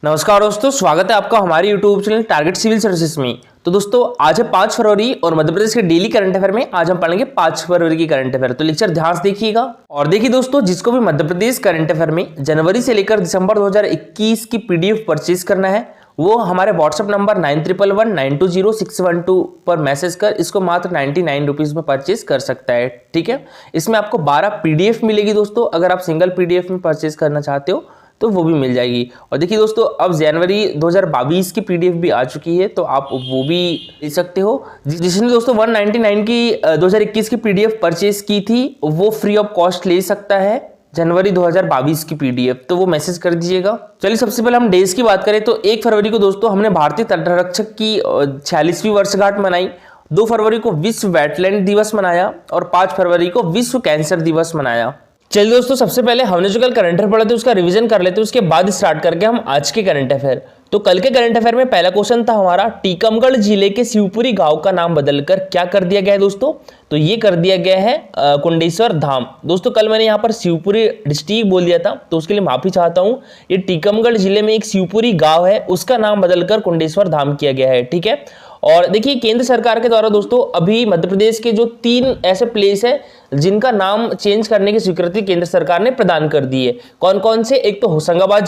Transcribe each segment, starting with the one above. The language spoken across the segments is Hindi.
नमस्कार दोस्तों, स्वागत है आपका हमारे YouTube channel target civil services में। तो दोस्तों आज है 5 फरवरी और मध्य प्रदेश के डेली करंट अफेयर में आज हम पढ़ेंगे 5 फरवरी की करंट अफेयर। तो लेक्चर ध्यान से देखिएगा। और देखिए दोस्तों, जिसको भी मध्य प्रदेश करंट अफेयर में जनवरी से लेकर दिसंबर 2021 की PDF परचेज करना है वो हमारे व्हाट्सएप नंबर 9111920612 पर मैसेज कर इसको मात्र 99 रुपीज में परचेज कर सकता है। ठीक है, इसमें आपको 12 PDF मिलेगी दोस्तों। अगर आप सिंगल PDF में परचेज करना चाहते हो तो वो भी मिल जाएगी। और देखिए दोस्तों, अब जनवरी 2022 की PDF भी आ चुकी है तो आप वो भी ले सकते हो। जिसने दोस्तों 199 की 2021 की PDF परचेज की थी वो फ्री ऑफ कॉस्ट ले सकता है जनवरी 2022 की PDF, तो वो मैसेज कर दीजिएगा। चलिए सबसे पहले हम डेज की बात करें तो 1 फरवरी को दोस्तों हमने भारतीय तटरक्षक की 46वीं वर्षगांठ मनाई। 2 फरवरी को विश्व वेटलैंड दिवस मनाया और 5 फरवरी को विश्व कैंसर दिवस मनाया। चलिए दोस्तों, सबसे पहले हमने जो कल करंट अफेयर पढ़ा था उसका रिवीजन कर लेते हैं, उसके बाद स्टार्ट करके हम आज के करंट अफेयर। तो कल के करंट अफेयर में पहला क्वेश्चन था हमारा, टीकमगढ़ जिले के शिवपुरी गांव का नाम बदलकर क्या कर दिया गया है दोस्तों? तो ये कर दिया गया है कुंडेश्वर धाम। दोस्तों कल मैंने यहाँ पर शिवपुरी डिस्ट्रिक्ट बोल दिया था तो उसके लिए माफी चाहता हूँ। ये टीकमगढ़ जिले में एक शिवपुरी गांव है, उसका नाम बदलकर कुंडेश्वर धाम किया गया है। ठीक है, और देखिए केंद्र सरकार के द्वारा दोस्तों अभी मध्य प्रदेश के जो 3 ऐसे प्लेस है जिनका नाम चेंज करने की स्वीकृति केंद्र सरकार ने प्रदान कर दी है। कौन कौन से? एक तो होशंगाबाद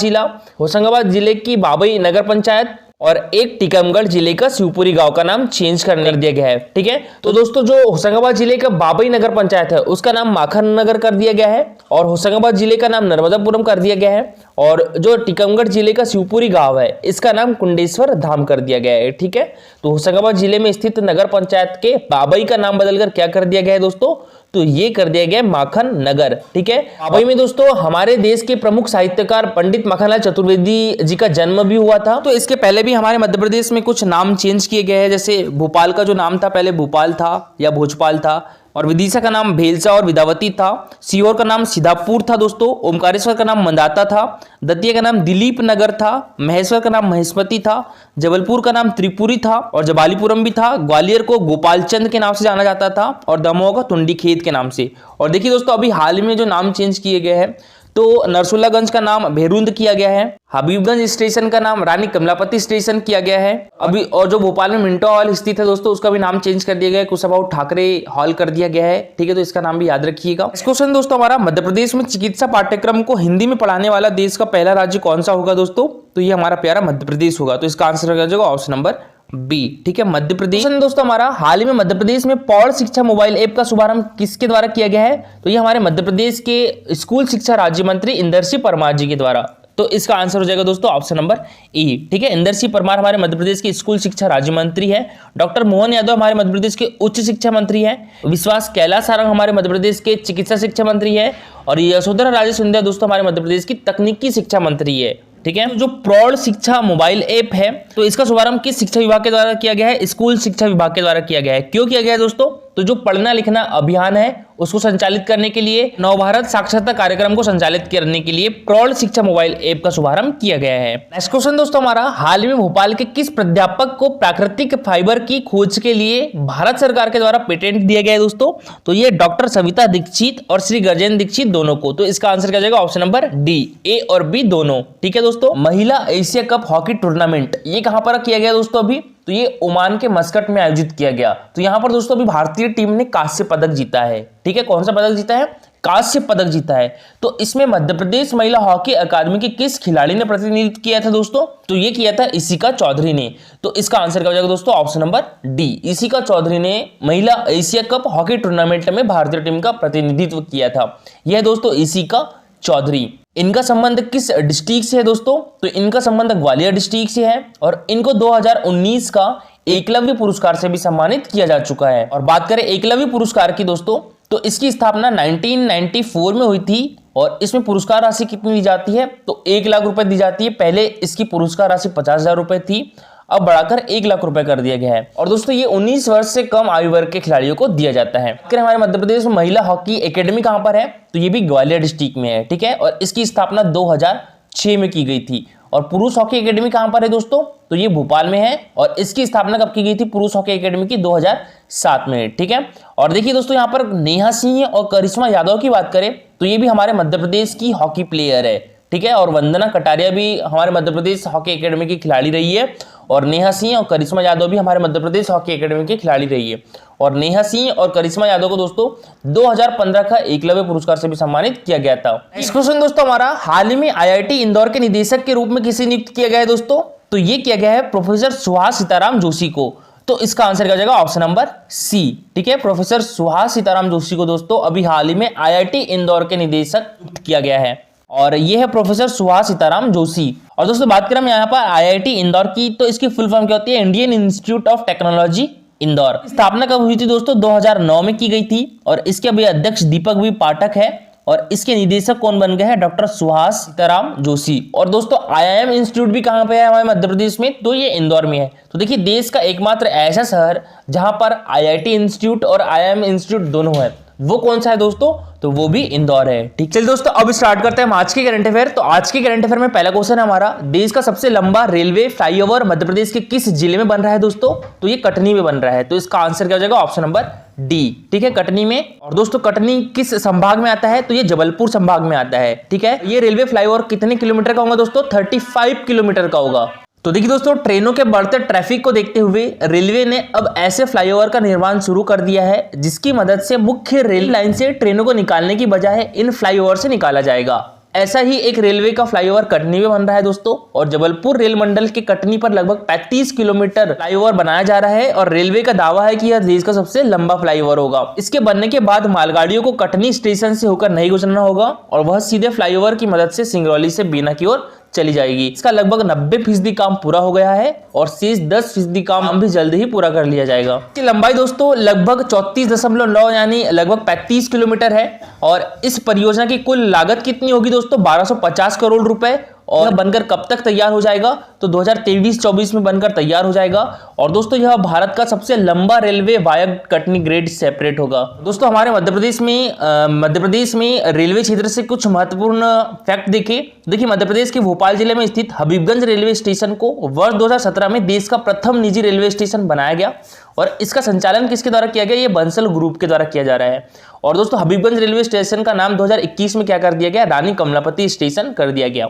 जिले की बाबई नगर पंचायत और एक टीकमगढ़ जिले का शिवपुरी गांव का नाम चेंज करने दिया गया है। ठीक है, तो दोस्तों जो होशंगाबाद जिले का बाबई नगर पंचायत है उसका नाम माखन नगर कर दिया गया है और होशंगाबाद जिले का नाम नर्मदापुरम कर दिया गया है और जो टीकमगढ़ जिले का शिवपुरी गांव है इसका नाम कुंडेश्वर धाम कर दिया गया है। ठीक है, तो होशंगाबाद जिले में स्थित नगर पंचायत के बाबई का नाम बदलकर क्या कर दिया गया है दोस्तों? तो ये कर दिया गया माखन नगर। ठीक है, बाबई में दोस्तों हमारे देश के प्रमुख साहित्यकार पंडित माखनलाल चतुर्वेदी जी का जन्म भी हुआ था। तो इसके पहले भी हमारे मध्य प्रदेश में कुछ नाम चेंज किए गए हैं, जैसे भोपाल का जो नाम था पहले भोपाल था या भोजपाल था, और विदिशा का नाम भेलसा और विद्यावती था। सीहोर का नाम सीधापुर था दोस्तों। ओमकारेश्वर का नाम मंदाता था। दतिया का नाम दिलीप नगर था। महेश्वर का नाम महेशमती था। जबलपुर का नाम त्रिपुरी था और जबालीपुरम भी था। ग्वालियर को गोपालचंद के नाम से जाना जाता था और दमोह का तुंडी खेत के नाम से। और देखिए दोस्तों अभी हाल में जो नाम चेंज किए गए हैं तो नरसुल्लागंज का नाम भेरुंद किया गया है। हबीबगंज स्टेशन का नाम रानी कमलापति स्टेशन किया गया है अभी। और जो भोपाल में मिंटो हॉल स्थित है दोस्तों उसका भी नाम चेंज कर दिया गया है, कुशाभाऊ ठाकरे हॉल कर दिया गया है। ठीक है, तो इसका नाम भी याद रखिएगा। इस क्वेश्चन दोस्तों हमारा, मध्य प्रदेश में चिकित्सा पाठ्यक्रम को हिंदी में पढ़ाने वाला देश का पहला राज्य कौन सा होगा दोस्तों? तो ये हमारा प्यारा मध्य प्रदेश होगा। तो इसका आंसर हो जाएगा ऑप्शन नंबर बी। ठीक है, मध्य प्रदेश। दोस्तों हमारा, हाल ही में मध्य प्रदेश में प्रौढ़ शिक्षा मोबाइल ऐप का शुभारंभ किसके द्वारा किया गया है? तो ये हमारे मध्य प्रदेश के स्कूल शिक्षा राज्य मंत्री इंदर सिंह परमार जी के द्वारा। तो इसका आंसर हो जाएगा दोस्तों ऑप्शन नंबर ई। ठीक है, इंदर सिंह परमार हमारे मध्य प्रदेश के स्कूल शिक्षा राज्य मंत्री है। डॉक्टर मोहन यादव हमारे मध्य प्रदेश के उच्च शिक्षा मंत्री है। विश्वास कैलाश सारंग हमारे मध्य प्रदेश के चिकित्सा शिक्षा मंत्री है और यशोधरा राजे सिंधिया दोस्तों हमारे मध्य प्रदेश की तकनीकी शिक्षा मंत्री है। ठीक है, जो प्रौढ़ शिक्षा मोबाइल ऐप है तो इसका शुभारंभ किस शिक्षा विभाग के द्वारा किया गया है? स्कूल शिक्षा विभाग के द्वारा किया गया है। क्यों किया गया है दोस्तों? तो जो पढ़ना लिखना अभियान है उसको संचालित करने के लिए, नवभारत साक्षरता कार्यक्रम को संचालित करने के लिए प्रौढ़ शिक्षा मोबाइल ऐप का शुभारंभ किया गया है। नेक्स्ट क्वेश्चन दोस्तों हमारा, हाल ही में भोपाल के किस प्राध्यापक को प्राकृतिक फाइबर की खोज के लिए भारत सरकार के द्वारा पेटेंट दिया गया है दोस्तों? तो ये डॉक्टर सविता दीक्षित और श्री गजेंद्र दीक्षित दोनों को। तो इसका आंसर क्या जाएगा? ऑप्शन नंबर डी, ए और बी दोनों। ठीक है दोस्तों, महिला एशिया कप हॉकी टूर्नामेंट ये कहां पर किया गया दोस्तों? अभी तो ये ओमान के मस्कट में आयोजित किया गया। तो यहां पर दोस्तों अभी भारतीय टीम ने कांस्य पदक जीता है। ठीक है, कौन सा पदक जीता है? कांस्य पदक जीता है। तो इसमें मध्य प्रदेश महिला हॉकी अकादमी के किस खिलाड़ी ने प्रतिनिधित्व किया था दोस्तों? तो ये किया था इशिका चौधरी ने। तो इसका आंसर क्या हो जाएगा दोस्तों? Option number D, Ishika Chaudhary ने महिला एशिया कप हॉकी टूर्नामेंट में भारतीय टीम का प्रतिनिधित्व किया था। यह दोस्तों इशिका चौधरी। इनका संबंध किस डिस्ट्रिक्ट से है दोस्तों? तो इनका संबंध ग्वालियर डिस्ट्रिक्ट से है और इनको 2019 का एकलव्य पुरस्कार से भी सम्मानित किया जा चुका है। और बात करें एकलव्य पुरस्कार की दोस्तों तो इसकी स्थापना 1994 में हुई थी और इसमें पुरस्कार राशि कितनी दी जाती है? तो 1 लाख रुपए दी जाती है। पहले इसकी पुरस्कार राशि 50,000 रुपए थी, अब बढ़ाकर 1 लाख रुपए कर दिया गया है। और दोस्तों ये 19 वर्ष से कम आयु वर्ग के खिलाड़ियों को दिया जाता है। अगर हमारे मध्य प्रदेश में महिला हॉकी एकेडमी कहां पर है? तो ये भी ग्वालियर डिस्ट्रिक्ट में है। ठीक है, और इसकी स्थापना 2006 में की गई थी। और पुरुष हॉकी एकेडमी कहां पर है दोस्तों? तो ये भोपाल में है और इसकी स्थापना कब की गई थी पुरुष हॉकी एकेडमी की? 2007 में। ठीक है, और देखिए दोस्तों यहाँ पर नेहा सिंह और करिश्मा यादव की बात करें तो ये भी हमारे मध्य प्रदेश की हॉकी प्लेयर है। ठीक है। और वंदना कटारिया भी हमारे मध्य प्रदेश हॉकी एकेडमी की खिलाड़ी रही है, और नेहा सिंह और करिश्मा यादव भी हमारे मध्य प्रदेश हॉकी एकेडमी की खिलाड़ी रही है। और नेहा सिंह और करिश्मा यादव को दोस्तों 2015 का एकलव्य पुरस्कार से भी सम्मानित किया गया था। नेक्स्ट क्वेश्चन दोस्तों हमारा, हाल ही में IIT इंदौर के निदेशक के रूप में किसे नियुक्त किया गया है दोस्तों? तो ये किया गया है प्रोफेसर सुहास सीताराम जोशी को। तो इसका आंसर क्या हो जाएगा? ऑप्शन नंबर सी, ठीक है। प्रोफेसर सुहास सीताराम जोशी को दोस्तों अभी हाल ही में IIT इंदौर के निदेशक नियुक्त किया गया है, और ये है प्रोफेसर सुहास सीताराम जोशी। और दोस्तों बात करें हम यहाँ पर IIT इंदौर की, तो इसकी फुल फॉर्म क्या होती है? Indian institute of technology Indore. स्थापना कब हुई थी दोस्तों? 2009 में की गई थी, और इसके अभी अध्यक्ष दीपक वी पाठक है, और इसके निदेशक कौन बन गए हैं? डॉक्टर सुहास सीताराम जोशी। और दोस्तों IIM इंस्टीट्यूट भी कहां पे है हमारे मध्य प्रदेश में? तो ये इंदौर में है। तो देखिए देश का एकमात्र ऐसा शहर जहां पर IIT इंस्टीट्यूट और IIM इंस्टीट्यूट दोनों है, वो कौन सा है दोस्तों? तो वो भी इंदौर है। ठीक, चलिए दोस्तों अब स्टार्ट करते हैं आज के करंट अफेयर। तो आज के करंट अफेयर में पहला क्वेश्चन है हमारा, देश का सबसे लंबा रेलवे फ्लाईओवर मध्य प्रदेश के किस जिले में बन रहा है दोस्तों? तो ये कटनी में बन रहा है। तो इसका आंसर क्या हो जाएगा? ऑप्शन नंबर डी, ठीक है, कटनी में। और दोस्तों कटनी किस संभाग में आता है? तो ये जबलपुर संभाग में आता है, ठीक है। ये रेलवे फ्लाईओवर कितने किलोमीटर का होगा दोस्तों? 35 किलोमीटर का होगा। तो देखिए दोस्तों ट्रेनों के बढ़ते ट्रैफिक को देखते हुए रेलवे ने अब ऐसे फ्लाईओवर का निर्माण शुरू कर दिया है जिसकी मदद से मुख्य रेल लाइन से ट्रेनों को निकालने की बजाय इन फ्लाईओवर से निकाला जाएगा। ऐसा ही एक रेलवे का फ्लाईओवर कटनी में बन रहा है दोस्तों, और जबलपुर रेल मंडल के कटनी पर लगभग 35 किलोमीटर फ्लाईओवर बनाया जा रहा है, और रेलवे का दावा है कि यह देश का सबसे लंबा फ्लाईओवर होगा। इसके बनने के बाद मालगाड़ियों को कटनी स्टेशन से होकर नहीं गुजरना होगा, और वह सीधे फ्लाईओवर की मदद से सिंगरौली से बीना की ओर चली जाएगी। इसका लगभग 90% काम पूरा हो गया है, और शेष 10% काम भी जल्द ही पूरा कर लिया जाएगा। इसकी लंबाई दोस्तों लगभग 34.9 यानी लगभग 35 किलोमीटर है, और इस परियोजना की कुल लागत कितनी होगी दोस्तों? 1250 करोड़ रुपए। और बनकर कब तक तैयार हो जाएगा? तो 2023-24 में बनकर तैयार हो जाएगा। और दोस्तों यह भारत का सबसे लंबा railway via Katni grade separate होगा। दोस्तों हमारे मध्य प्रदेश में रेलवे क्षेत्र से कुछ महत्वपूर्ण फैक्ट देखिए मध्य प्रदेश के भोपाल जिले में स्थित हबीबगंज रेलवे स्टेशन को वर्ष 2017 में देश का प्रथम निजी रेलवे स्टेशन बनाया गया, और इसका संचालन किसके द्वारा किया गया? ये बंसल ग्रुप के द्वारा किया जा रहा है। और दोस्तों हबीबगंज रेलवे स्टेशन का नाम 2021 में क्या कर दिया गया? रानी कमलापति स्टेशन कर दिया गया।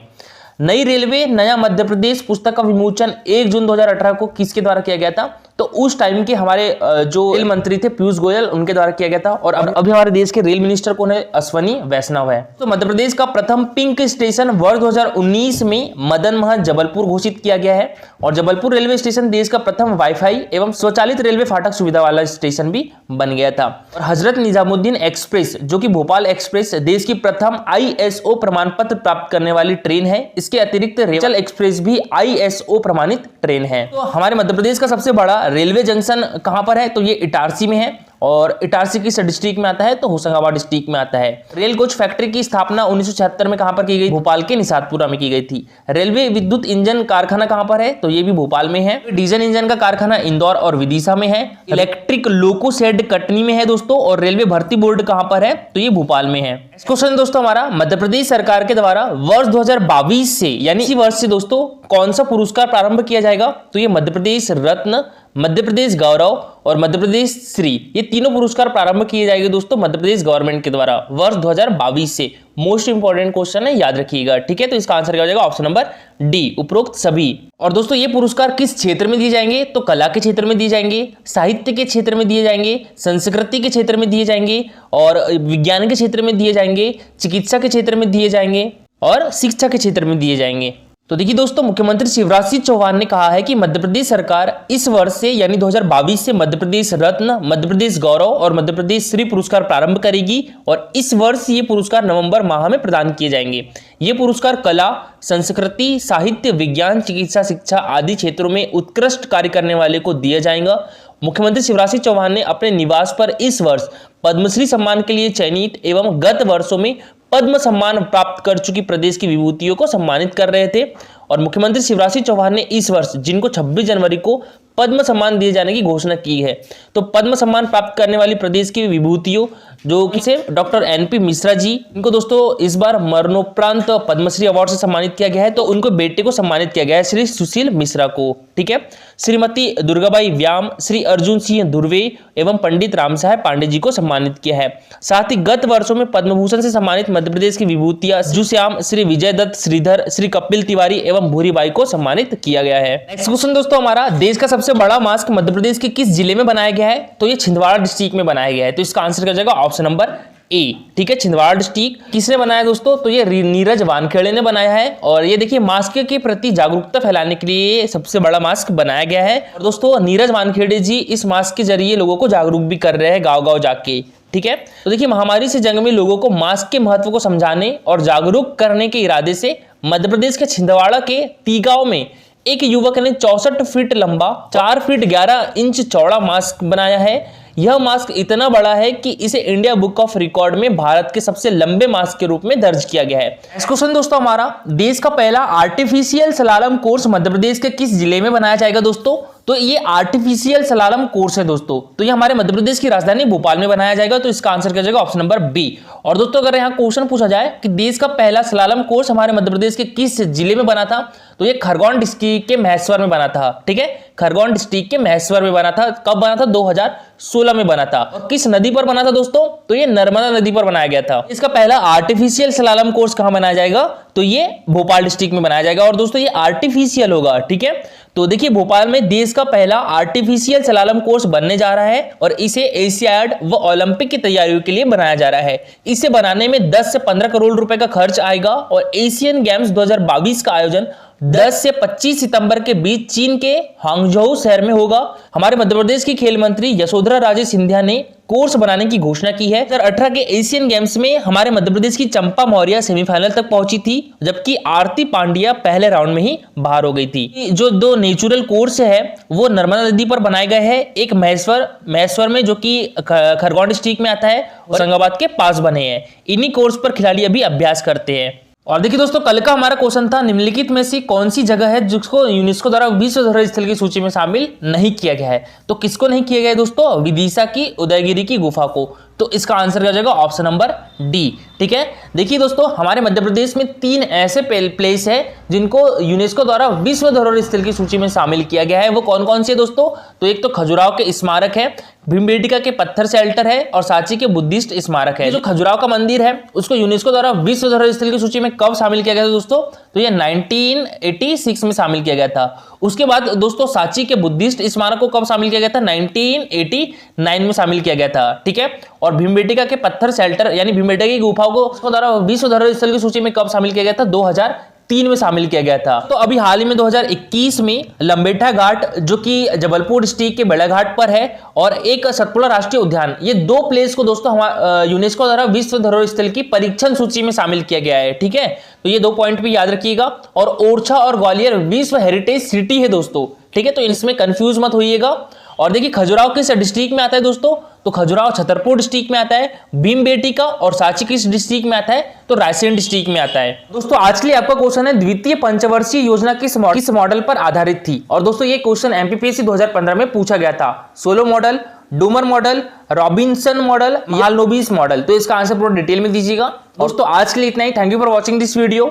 नई रेलवे नया मध्य प्रदेश पुस्तक का विमोचन 1 जून 2018 को किसके द्वारा किया गया था? तो उस टाइम के हमारे जो रेल मंत्री थे पीयूष गोयल, उनके द्वारा किया गया था। और अभी हमारे देश के रेल मिनिस्टर कौन है? अश्वनी वैष्णव है। तो मध्य प्रदेश का प्रथम पिंक स्टेशन वर्ष 2019 में मदन महल जबलपुर घोषित किया गया है, और जबलपुर रेलवे स्टेशन देश का प्रथम वाईफाई एवं स्वचालित रेलवे फाटक सुविधा वाला स्टेशन भी बन गया था। और हजरत निजामुद्दीन एक्सप्रेस जो कि भोपाल एक्सप्रेस देश की प्रथम ISO प्रमाण पत्र प्राप्त करने वाली ट्रेन है। इसके अतिरिक्त रेवांचल एक्सप्रेस भी ISO प्रमाणित ट्रेन है। तो हमारे मध्य प्रदेश का सबसे बड़ा रेलवे जंक्शन कहां पर है? तो ये इटारसी में है, और इटारसी किस डिस्ट्रिक्ट में आता है? तो होशंगाबाद डिस्ट्रिक्ट में आता है। रेल कोच फैक्ट्री की स्थापना 1976 में कहां पर की गई? भोपाल के निषादपुरा में की गई थी। रेलवे विद्युत इंजन कारखाना कहां पर है? तो ये भी भोपाल में है। डीजल इंजन का कारखाना इंदौर और विदिशा में है। इलेक्ट्रिक लोको शेड कटनी में है दोस्तों, और रेलवे भर्ती बोर्ड कहां पर है? तो ये भोपाल में है। क्वेश्चन दोस्तों हमारा, मध्य प्रदेश सरकार के द्वारा वर्ष 2022 से यानी इसी वर्ष से दोस्तों कौन सा पुरस्कार प्रारंभ किया जाएगा? तो ये मध्य प्रदेश रत्न, मध्य प्रदेश गौरव और मध्य प्रदेश श्री, ये तीनों पुरस्कार प्रारंभ किए जाएंगे दोस्तों मध्य प्रदेश गवर्नमेंट के द्वारा वर्ष 2022 से। मोस्ट इंपॉर्टेंट क्वेश्चन है, याद रखिएगा, ठीक है। तो इसका आंसर क्या हो जाएगा? ऑप्शन नंबर डी, उपरोक्त सभी। और दोस्तों ये पुरस्कार किस क्षेत्र में दिए जाएंगे? तो कला के क्षेत्र में दिए जाएंगे, साहित्य के क्षेत्र में दिए जाएंगे, संस्कृति के क्षेत्र में दिए जाएंगे, और विज्ञान के क्षेत्र में दिए जाएंगे, चिकित्सा के क्षेत्र में दिए जाएंगे, और शिक्षा के क्षेत्र में दिए जाएंगे। तो देखिए दोस्तों मुख्यमंत्री शिवराज सिंह चौहान ने कहा है कि मध्य प्रदेश सरकार इस वर्ष से यानी 2022 से मध्य प्रदेश रत्न, मध्य प्रदेश गौरव और मध्य प्रदेश श्री पुरस्कार प्रारंभ करेगी, और इस वर्ष ये पुरस्कार नवंबर माह में प्रदान किए जाएंगे। ये पुरस्कार कला, संस्कृति, साहित्य, विज्ञान, चिकित्सा, शिक्षा आदि क्षेत्रों में उत्कृष्ट कार्य करने वाले को दिया जाएगा। मुख्यमंत्री शिवराज सिंह चौहान ने अपने निवास पर इस वर्ष पद्मश्री सम्मान के लिए चयनित एवं गत वर्षों में पद्म सम्मान प्राप्त कर चुकी प्रदेश की विभूतियों को सम्मानित कर रहे थे। और मुख्यमंत्री शिवराज सिंह चौहान ने इस वर्ष जिनको 26 जनवरी को पद्म सम्मान दिए जाने की घोषणा की है। तो पद्म सम्मान प्राप्त करने वाली प्रदेश की विभूतियों जो कि डॉक्टर एनपी मिश्रा जी, इनको दोस्तों इस बार मरणोपरांत पद्मश्री अवार्ड से सम्मानित किया गया है। तो उनको बेटे को सम्मानित किया गया है, श्री सुशील मिश्रा को। ठीक है, श्रीमती दुर्गाबाई व्याम, श्री अर्जुन सिंह धुर्वे एवं पंडित राम साहेब पांडे जी को सम्मानित किया है। साथ ही गत वर्षों में पद्म भूषण से सम्मानित मध्य प्रदेश की विभूतियां जुश्याम, श्री विजय दत्त श्रीधर, श्री कपिल तिवारी एवं भूरीबाई को सम्मानित किया गया है। नेक्स्ट क्वेश्चन दोस्तों हमारा, देश का सबसे बड़ा मास्क मध्य प्रदेश के किस जिले में बनाया गया है? तो ये छिंदवाड़ा डिस्ट्रिक्ट में बनाया गया है। तो इसका आंसर कर जाएगा ऑप्शन नंबर ए। ठीक है, छिंदवाड़ा डिस्ट्रिक्ट। किसने बनाया दोस्तों? तो ये नीरज वानखेड़े ने बनाया है। और ये देखिए मास्क के प्रति जागरूकता फैलाने के लिए सबसे बड़ा मास्क बनाया गया है। और दोस्तों नीरज वानखेड़े जी इस मास्क के जरिए लोगों को जागरूक भी कर रहे हैं गांव-गांव जाके। ठीक है, तो देखिए महामारी से जंग में लोगों को मास्क के महत्व को समझाने और जागरूक करने के इरादे से मध्य प्रदेश के छिंदवाड़ा के तीगांव में एक युवक ने 64 फीट लंबा 4 फीट 11 इंच चौड़ा मास्क बनाया है। यह मास्क इतना बड़ा है कि इसे इंडिया बुक ऑफ रिकॉर्ड में भारत के सबसे लंबे मास्क के रूप में दर्ज किया गया है। नेक्स्ट क्वेश्चन दोस्तों हमारा, देश का पहला artificial slalom course Madhya Pradesh के किस जिले में बनाया जाएगा दोस्तों? तो ये आर्टिफिशियल स्लालम कोर्स है दोस्तों। तो ये हमारे मध्य प्रदेश की राजधानी भोपाल में बनाया जाएगा। तो इसका आंसर क्या जाएगा? Option number B. और दोस्तों अगर यहाँ क्वेश्चन पूछा जाए कि देश का पहला स्लालम कोर्स हमारे मध्य प्रदेश के किस जिले में बना था, तो ये खरगोन डिस्ट्रिक्ट के महेश्वर में बना था। ठीक है, खरगोन डिस्ट्रिक्ट के महेश्वर में बना था। कब बना था? 2016 में बना था। और किस नदी पर बना था दोस्तों? तो ये नर्मदा नदी पर बनाया गया था। इसका पहला आर्टिफिशियल स्लालम कोर्स कहां बनाया जाएगा? तो ये भोपाल डिस्ट्रिक्ट में बनाया जाएगा। और दोस्तों ये आर्टिफिशियल होगा। ठीक है, तो देखिए भोपाल में देश का पहला आर्टिफिशियल स्लालम कोर्स बनने जा रहा है और इसे एशियाड व ओलंपिक की तैयारियों के लिए बनाया जा रहा है। इसे बनाने में 10 से 15 करोड़ रुपए का खर्च आएगा। और एशियन गेम्स 2022 का आयोजन 10 से 25 सितंबर के बीच चीन के हांगझोउ शहर में होगा। हमारे मध्य प्रदेश की खेल मंत्री यशोधरा राजे सिंधिया ने कोर्स बनाने की घोषणा की है। 2018 के एशियन गेम्स में हमारे मध्य प्रदेश की चंपा मौर्य सेमीफाइनल तक पहुंची थी, जबकि आरती पांड्या पहले राउंड में ही बाहर हो गई थी। जो दो नेचुरल कोर्स है वो नर्मदा नदी पर बनाए गए हैं। एक महेश्वर में जो कि खरगोन डिस्ट्रिक्ट में आता है, औरंगाबाद के पास बने हैं। इन्हीं कोर्स पर खिलाड़ी अभी अभ्यास करते हैं। और देखिए दोस्तों कल का हमारा क्वेश्चन था, निम्नलिखित में से कौन सी जगह है जिसको यूनेस्को द्वारा विश्व धरोहर स्थल की सूची में शामिल नहीं किया गया है? तो किसको नहीं किया गया है दोस्तों? विदिशा की उदयगिरी की गुफा को। तो इसका आंसर क्या जाएगा? Option number D. ठीक है, देखिए दोस्तों हमारे मध्य प्रदेश में 3 ऐसे प्लेस है जिनको यूनेस्को द्वारा विश्व धरोहर स्थल की सूची में शामिल किया गया है। वो कौन कौन से दोस्तों? तो एक तो खजुराहो के स्मारक है, भीमबेटका के पत्थर शेल्टर है और सांची के बुद्धिस्ट स्मारक है। जो खजुराहो का मंदिर है उसको यूनेस्को द्वारा विश्व धरोहर स्थल की सूची में कब शामिल किया गया था दोस्तों? तो ये 1986 में शामिल किया गया था। उसके बाद दोस्तों सांची के बुद्धिस्ट स्मारक को कब शामिल किया गया था? 1989 में शामिल किया गया था। ठीक है, और भीमबेटका के पत्थर शेल्टर यानी भीमबेटका की गुफाओं को उसको द्वारा विश्व धरोहर स्थल की सूची में कब शामिल किया गया था? 2003 में शामिल किया गया था। तो अभी हाल ही में 2021 में लंबेटा घाट जो कि जबलपुर डिस्ट्रिक्ट के बेड़ा घाट पर है और एक सतपुड़ा राष्ट्रीय उद्यान, ये 2 प्लेस को दोस्तों यूनेस्को द्वारा विश्व धरोहर स्थल की परीक्षण सूची में शामिल किया गया है। ठीक है, तो ये 2 पॉइंट भी याद रखिएगा। और ओरछा और ग्वालियर विश्व हेरिटेज सिटी है दोस्तों। ठीक है, तो इसमें कंफ्यूज मत होइएगा। और देखिए खजुराहो किस डिस्ट्रिक्ट में आता है दोस्तों? तो खजुराहो छतरपुर डिस्ट्रिक्ट में आता है। भीमबेटका और सांची किस डिस्ट्रिक्ट में आता है? तो रायसेन डिस्ट्रिक्ट में आता है। दोस्तों आज के लिए आपका क्वेश्चन है, द्वितीय पंचवर्षीय योजना किस मॉडल पर आधारित थी? और दोस्तों ये क्वेश्चन एमपीपीएससी 2015 में पूछा गया था। Solow model, Domar model, Robinson model या लोबिस मॉडल? तो इसका आंसर पूरा डिटेल में दीजिएगा। दोस्तों आज के लिए इतना ही। Thank you for watching this video.